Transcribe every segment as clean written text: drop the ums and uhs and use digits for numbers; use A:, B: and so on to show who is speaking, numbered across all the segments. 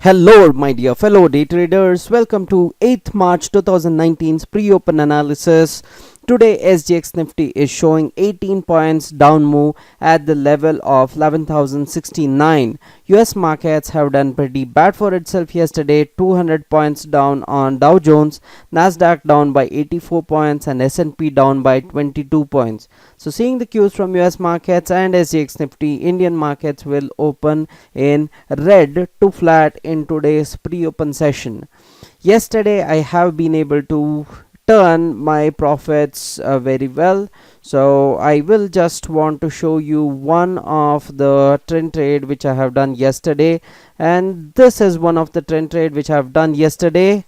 A: Hello, my dear fellow day traders. Welcome to 8th March 2019's pre-open analysis. Today, SGX Nifty is showing 18 points down move at the level of 11,069. US markets have done pretty bad for itself yesterday. 200 points down on Dow Jones, Nasdaq down by 84 points, and S&P down by 22 points. So, seeing the cues from US markets and SGX Nifty, Indian markets will open in red to flat in today's pre-open session. Yesterday, I have been able to turn my profits very well, so I will just want to show you one of the trend trade which I have done yesterday, and this is one of the trend trade which I have done yesterday.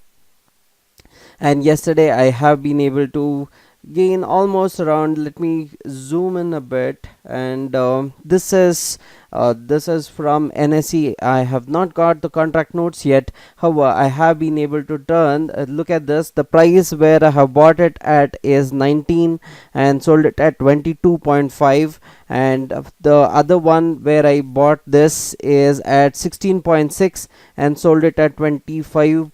A: And yesterday I have been able to gain almost around, let me zoom in a bit, and this is from NSE. I have not got the contract notes yet. However, I have been able to turn, look at this, the price where I have bought it at is 19 and sold it at 22.5, and the other one where I bought this is at 16.6 and sold it at 25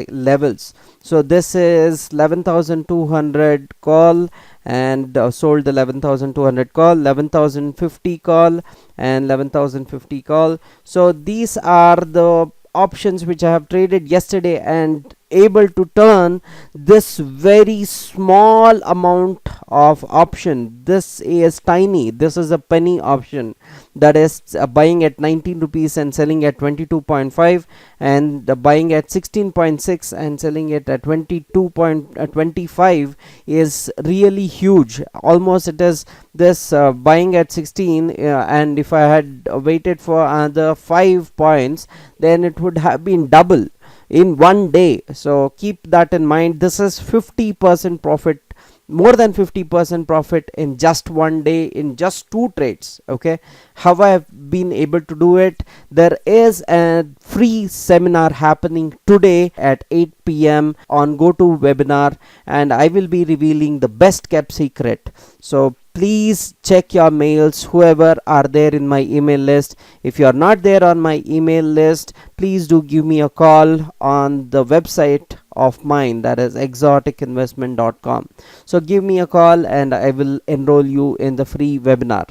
A: levels. So this is 11,200 call and sold the 11,200 call, 11,050 call, and 11,050 call. So these are the options which I have traded yesterday and able to turn this very small amount of option. This is tiny. This is a penny option, that is buying at 19 rupees and selling at 22.5, and buying at 16.6 and selling it at 22.25 is really huge. Almost it is this buying at 16, and if I had waited for another 5 points, then it would have been double in one day. So keep that in mind. This is 50% profit, more than 50% profit in just one day, in just 2 trades. Okay, how I have been able to do it? There is a free seminar happening today at 8 p.m. on GoToWebinar, and I will be revealing the best kept secret. So please check your mails, whoever are there in my email list. If you are not there on my email list, please do give me a call on the website of mine, that is exoticinvestment.com. So give me a call and I will enroll you in the free webinar.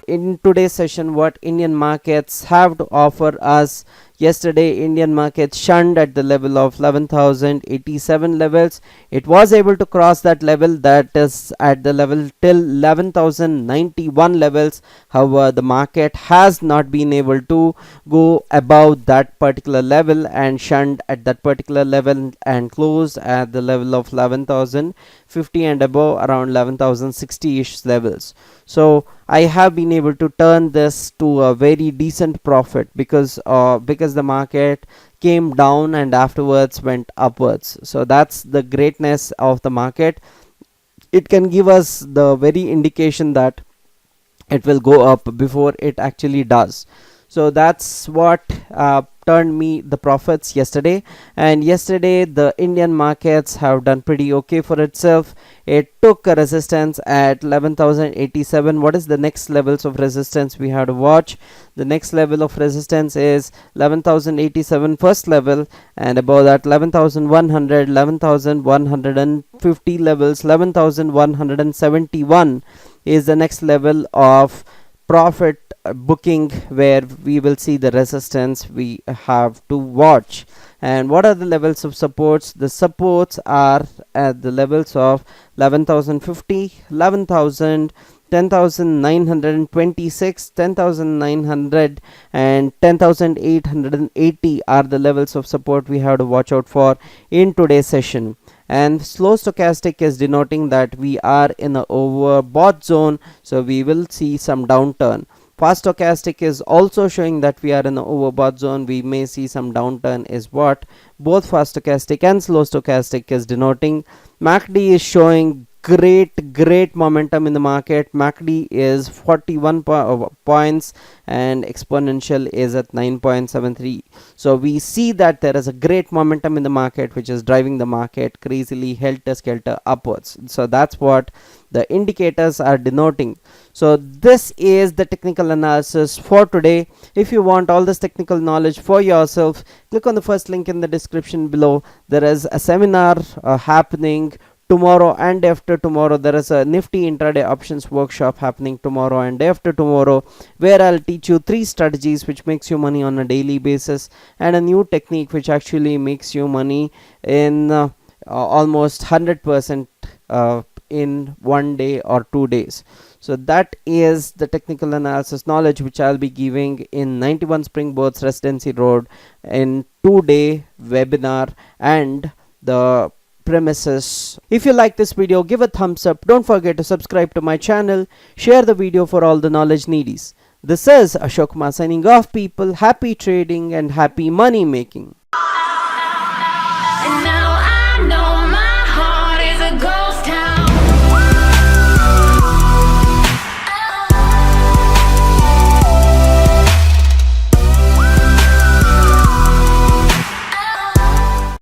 A: In today's session, what Indian markets have to offer us. Yesterday, Indian markets shunned at the level of 11,087 levels. It was able to cross that level, that is at the level till 11,091 levels. However, the market has not been able to go above that particular level and shunned at that particular level and closed at the level of 11,050 and above, around 11,060-ish levels. So I have been able to turn this to a very decent profit because the market came down and afterwards went upwards. So that's the greatness of the market. It can give us the very indication that it will go up before it actually does. So that's what turned me the profits yesterday. And yesterday the Indian markets have done pretty okay for itself. It took a resistance at 11,087. What is the next levels of resistance we have to watch? The next level of resistance is 11,087 first level, and above that 11,100, 11,150 levels, 11,171 is the next level of profit booking, where we will see the resistance we have to watch. And what are the levels of supports? The supports are at the levels of 11,050, 11,000, 10,926, 10,900, and 10,880 are the levels of support we have to watch out for in today's session. And slow stochastic is denoting that we are in a overbought zone, so we will see some downturn. Fast stochastic is also showing that we are in the overbought zone. We may see some downturn is what both fast stochastic and slow stochastic is denoting. MACD is showing great momentum in the market. MACD is 41 points and exponential is at 9.73. so we see that there is a great momentum in the market which is driving the market crazily helter skelter upwards. So that's what the indicators are denoting. So this is the technical analysis for today. If you want all this technical knowledge for yourself, click on the first link in the description below. There is a seminar happening tomorrow and after tomorrow. There is a Nifty intraday options workshop happening tomorrow and after tomorrow, where I'll teach you 3 strategies which makes you money on a daily basis, and a new technique which actually makes you money in almost 100% in 1 day or 2 days. So that is the technical analysis knowledge which I'll be giving in 91 Springboards Residency Road in 2-day webinar and the premises. If you like this video, give a thumbs up. Don't forget to subscribe to my channel. Share the video for all the knowledge needies. This is Ashok Kumar signing off, people. Happy trading and happy money making.